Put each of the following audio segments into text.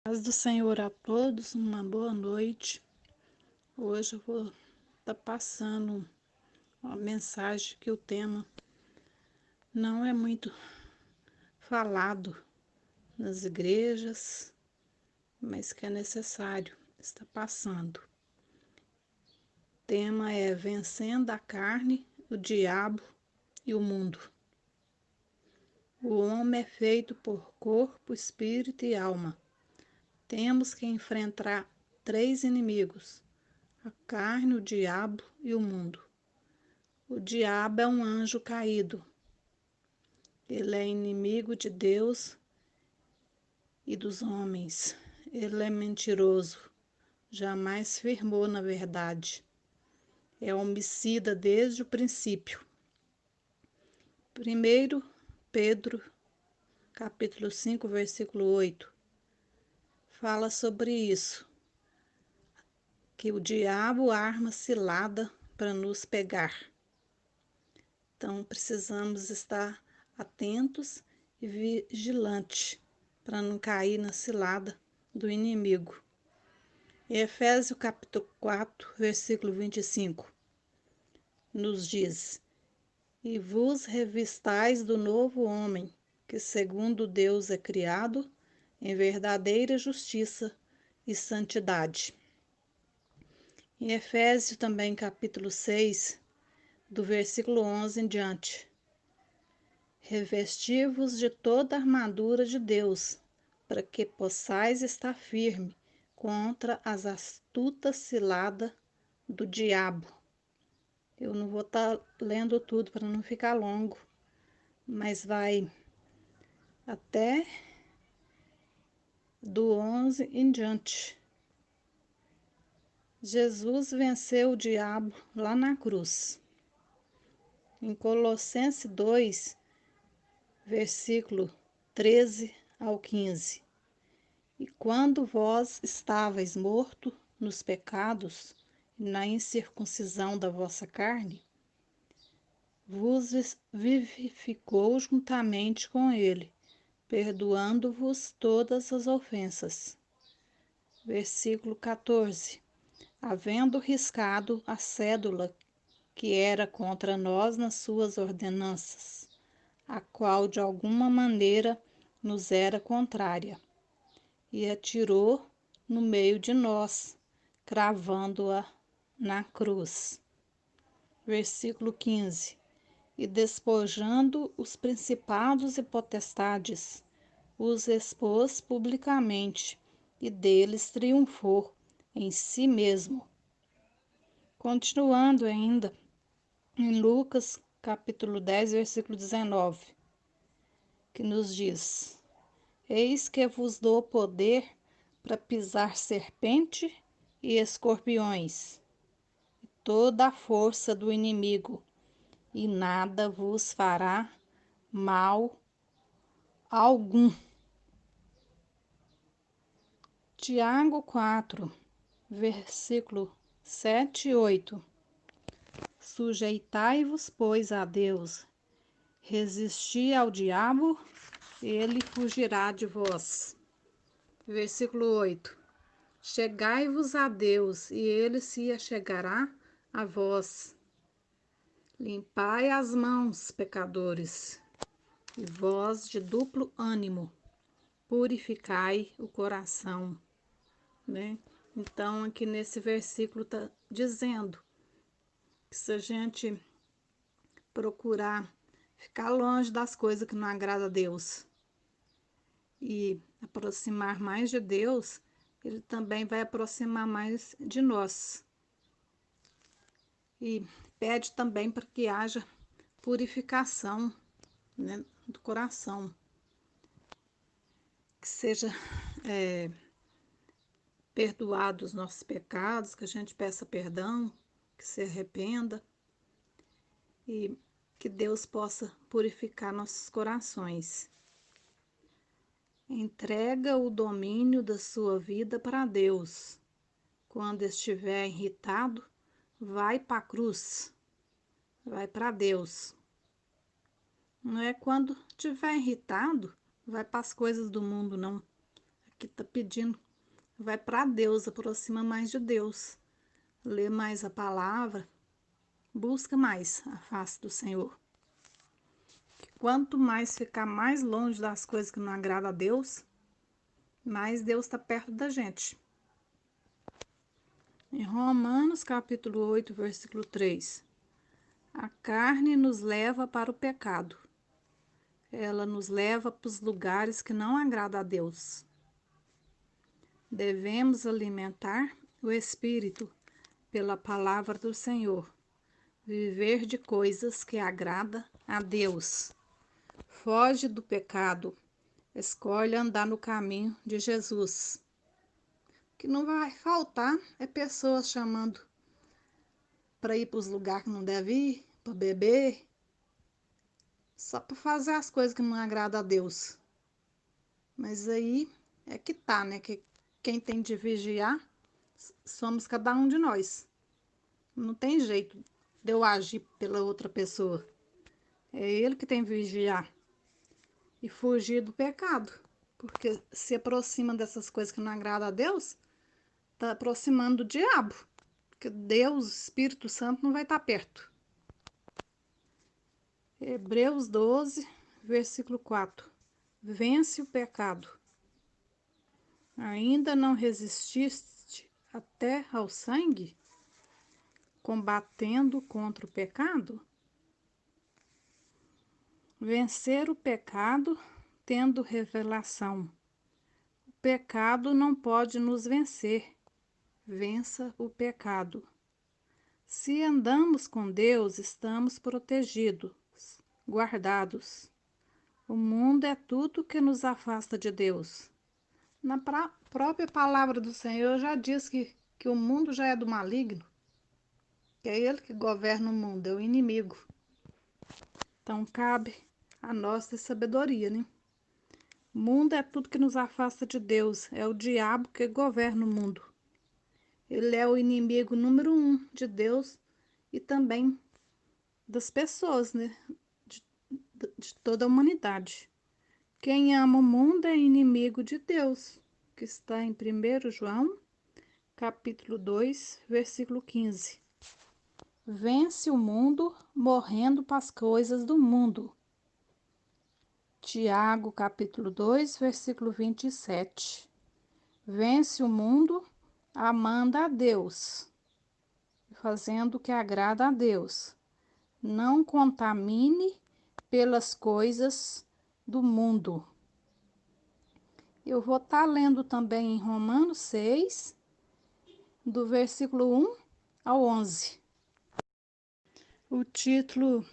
Paz do Senhor a todos, uma boa noite. Hoje eu vou estar passando uma mensagem que o tema não é muito falado nas igrejas, mas que é necessário estar passando. O tema é Vencendo a Carne, o Diabo e o Mundo. O homem é feito por corpo, espírito e alma. Temos que enfrentar 3 inimigos: a carne, o diabo e o mundo. O diabo é um anjo caído. Ele é inimigo de Deus e dos homens. Ele é mentiroso, jamais firmou na verdade. É homicida desde o princípio. 1 Pedro, capítulo 5, versículo 8, fala sobre isso, que o diabo arma cilada para nos pegar. Então, precisamos estar atentos e vigilantes para não cair na cilada do inimigo. Em Efésios capítulo 4, versículo 25, nos diz: E vos revistais do novo homem, que segundo Deus é criado, em verdadeira justiça e santidade. Em Efésios também capítulo 6, do versículo 11 em diante: Revesti-vos de toda a armadura de Deus, para que possais estar firme contra as astutas ciladas do diabo. Eu não vou estar lendo tudo para não ficar longo, mas vai até do 11 em diante. Jesus venceu o diabo lá na cruz. Em Colossenses 2, versículo 13 ao 15. E quando vós estavais morto nos pecados e na incircuncisão da vossa carne, vos vivificou juntamente com ele, perdoando-vos todas as ofensas. Versículo 14. Havendo riscado a cédula que era contra nós nas suas ordenanças, a qual de alguma maneira nos era contrária, e atirou no meio de nós, cravando-a na cruz. Versículo 15. E despojando os principados e potestades, os expôs publicamente, e deles triunfou em si mesmo. Continuando ainda, em Lucas, capítulo 10, versículo 19, que nos diz: Eis que vos dou poder para pisar serpente e escorpiões, toda a força do inimigo, e nada vos fará mal algum. Tiago 4, versículo 7 e 8. Sujeitai-vos, pois, a Deus, resisti ao diabo, ele fugirá de vós. Versículo 8. Chegai-vos a Deus, e ele se achegará a vós. Limpai as mãos, pecadores, e vós de duplo ânimo, purificai o coração. Né? Então, aqui nesse versículo está dizendo que se a gente procurar ficar longe das coisas que não agradam a Deus e aproximar mais de Deus, ele também vai aproximar mais de nós. E pede também para que haja purificação, né, do coração, que seja perdoado os nossos pecados, que a gente peça perdão, que se arrependa e que Deus possa purificar nossos corações. Entrega o domínio da sua vida para Deus. Quando estiver irritado, vai para a cruz, vai para Deus. Não é quando estiver irritado, vai para as coisas do mundo, não. que está pedindo, vai para Deus, aproxima mais de Deus, lê mais a palavra, busca mais a face do Senhor. Quanto mais ficar mais longe das coisas que não agradam a Deus, mais Deus está perto da gente. Em Romanos capítulo 8, versículo 3, a carne nos leva para o pecado. Ela nos leva para os lugares que não agradam a Deus. Devemos alimentar o espírito pela palavra do Senhor, viver de coisas que agradam a Deus. Foge do pecado, escolhe andar no caminho de Jesus. O que não vai faltar é pessoas chamando para ir para os lugares que não deve ir, para beber, só para fazer as coisas que não agradam a Deus. Mas aí é que tá, né? Que quem tem de vigiar somos cada um de nós. Não tem jeito de eu agir pela outra pessoa. É ele que tem de vigiar e fugir do pecado. Porque se aproxima dessas coisas que não agradam a Deus, tá aproximando do diabo. Porque Deus, o Espírito Santo, não vai estar perto. Hebreus 12, versículo 4. Vence o pecado. Ainda não resististe até ao sangue, combatendo contra o pecado? Vencer o pecado tendo revelação. O pecado não pode nos vencer. Vença o pecado. Se andamos com Deus, estamos protegidos, guardados. O mundo é tudo que nos afasta de Deus. Na própria palavra do Senhor já diz que o mundo já é do maligno, que é ele que governa o mundo, é o inimigo. Então cabe a nós ter sabedoria, né? O mundo é tudo que nos afasta de Deus, é o diabo que governa o mundo. Ele é o inimigo número 1 de Deus e também das pessoas, né? De toda a humanidade. Quem ama o mundo é inimigo de Deus, que está em 1 João, capítulo 2, versículo 15. Vence o mundo morrendo para as coisas do mundo. Tiago, capítulo 2, versículo 27. Vence o mundo amando a Deus, fazendo o que agrada a Deus. Não contamine pelas coisas do mundo. Eu vou estar lendo também em Romanos 6, do versículo 1 ao 11. O título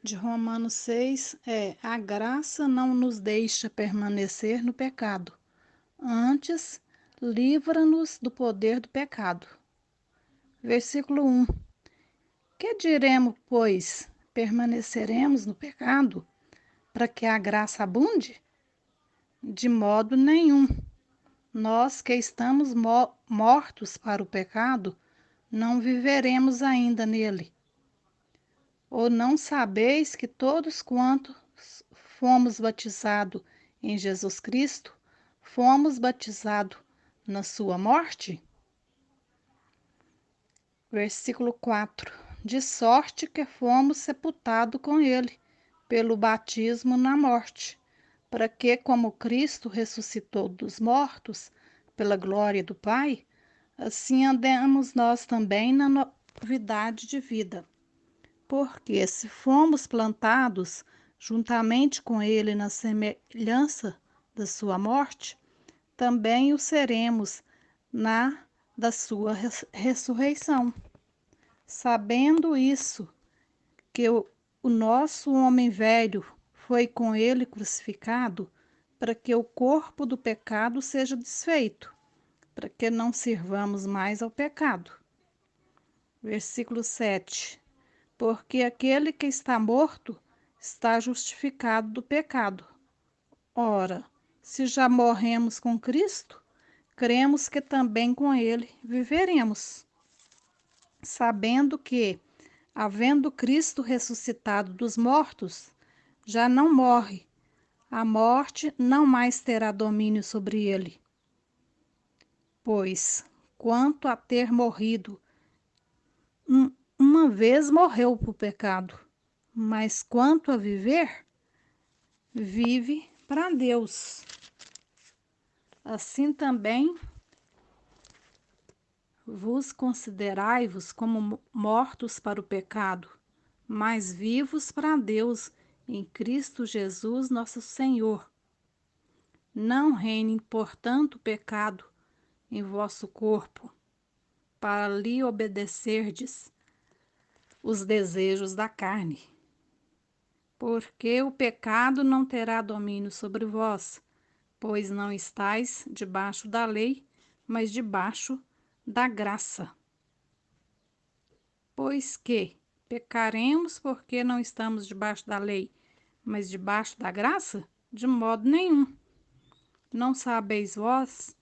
de Romanos 6 é: A graça não nos deixa permanecer no pecado, antes livra-nos do poder do pecado. Versículo 1. Que diremos, pois? Permaneceremos no pecado para que a graça abunde? De modo nenhum. Nós que estamos mortos para o pecado, não viveremos ainda nele. Ou não sabeis que todos quantos fomos batizados em Jesus Cristo, fomos batizados na sua morte? Versículo 4. De sorte que fomos sepultados com ele, pelo batismo na morte, para que, como Cristo ressuscitou dos mortos, pela glória do Pai, assim andemos nós também na novidade de vida. Porque se fomos plantados juntamente com ele na semelhança da sua morte, também o seremos na da sua ressurreição. Sabendo isso, que o nosso homem velho foi com ele crucificado, para que o corpo do pecado seja desfeito, para que não sirvamos mais ao pecado. Versículo 7. Porque aquele que está morto está justificado do pecado. Ora, se já morremos com Cristo, cremos que também com ele viveremos, sabendo que, havendo Cristo ressuscitado dos mortos, já não morre, a morte não mais terá domínio sobre ele. Pois, quanto a ter morrido, uma vez morreu para o pecado, mas quanto a viver, vive para Deus. Assim também vos considerai-vos como mortos para o pecado, mas vivos para Deus em Cristo Jesus, nosso Senhor. Não reine, portanto, o pecado em vosso corpo, para lhe obedecerdes os desejos da carne. Porque o pecado não terá domínio sobre vós, pois não estáis debaixo da lei, mas debaixo da graça. Pois que pecaremos porque não estamos debaixo da lei, mas debaixo da graça? De modo nenhum. Não sabeis vós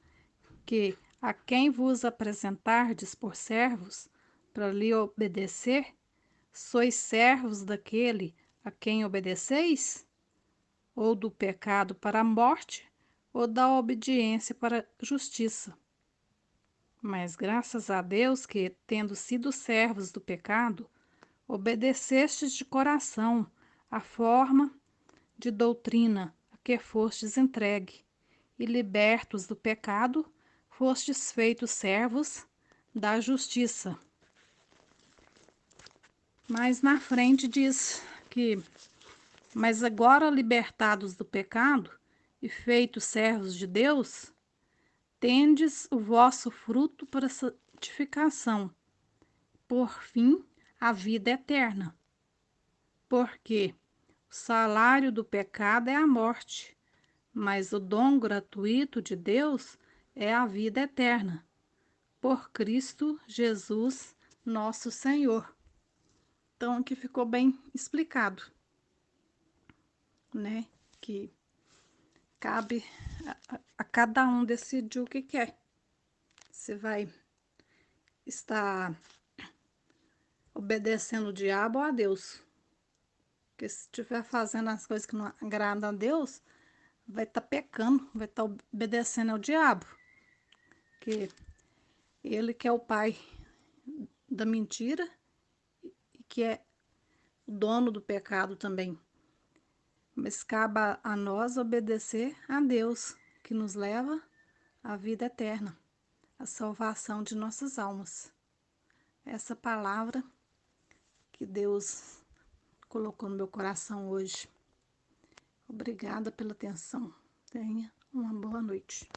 que a quem vos apresentardes por servos para lhe obedecer, sois servos daquele a quem obedeceis? Ou do pecado para a morte, ou da obediência para a justiça? Mas graças a Deus que, tendo sido servos do pecado, obedecestes de coração à forma de doutrina a que fostes entregue, e libertos do pecado, fostes feitos servos da justiça. Mas na frente diz que, mas agora libertados do pecado e feitos servos de Deus, tendes o vosso fruto para santificação, por fim, a vida eterna. Porque o salário do pecado é a morte, mas o dom gratuito de Deus é a vida eterna, por Cristo Jesus, nosso Senhor. Então, aqui ficou bem explicado, né? Que cabe a cada um decidir o que quer. Você vai estar obedecendo o diabo ou a Deus. Porque se estiver fazendo as coisas que não agradam a Deus, vai estar pecando, vai estar obedecendo ao diabo. Que ele que é o pai da mentira e que é o dono do pecado também. Mas cabe a nós obedecer a Deus, que nos leva à vida eterna, à salvação de nossas almas. Essa palavra que Deus colocou no meu coração hoje. Obrigada pela atenção. Tenha uma boa noite.